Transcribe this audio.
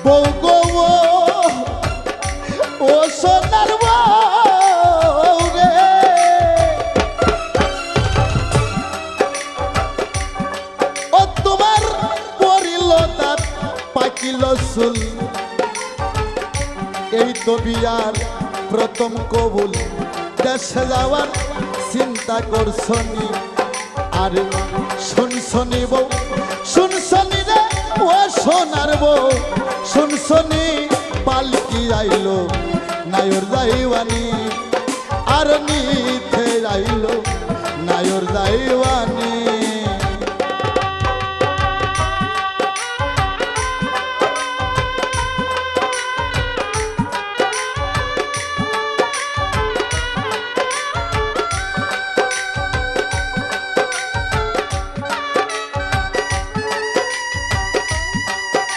বউ গো ও সোনার বউ রে, ও তোমার পরিল দাঁত পাকিল চুল, এই তো বিয়ার প্রথম কবুল, দেশে যাওয়ার চিন্তা করছনি, আর শুনছনি বউ শুনছনি রে ও সোনার বউ, শুনছনি পালকি আইলো নায়র যাইবানি, আর নিতে আইলো নায়র যাইবানি।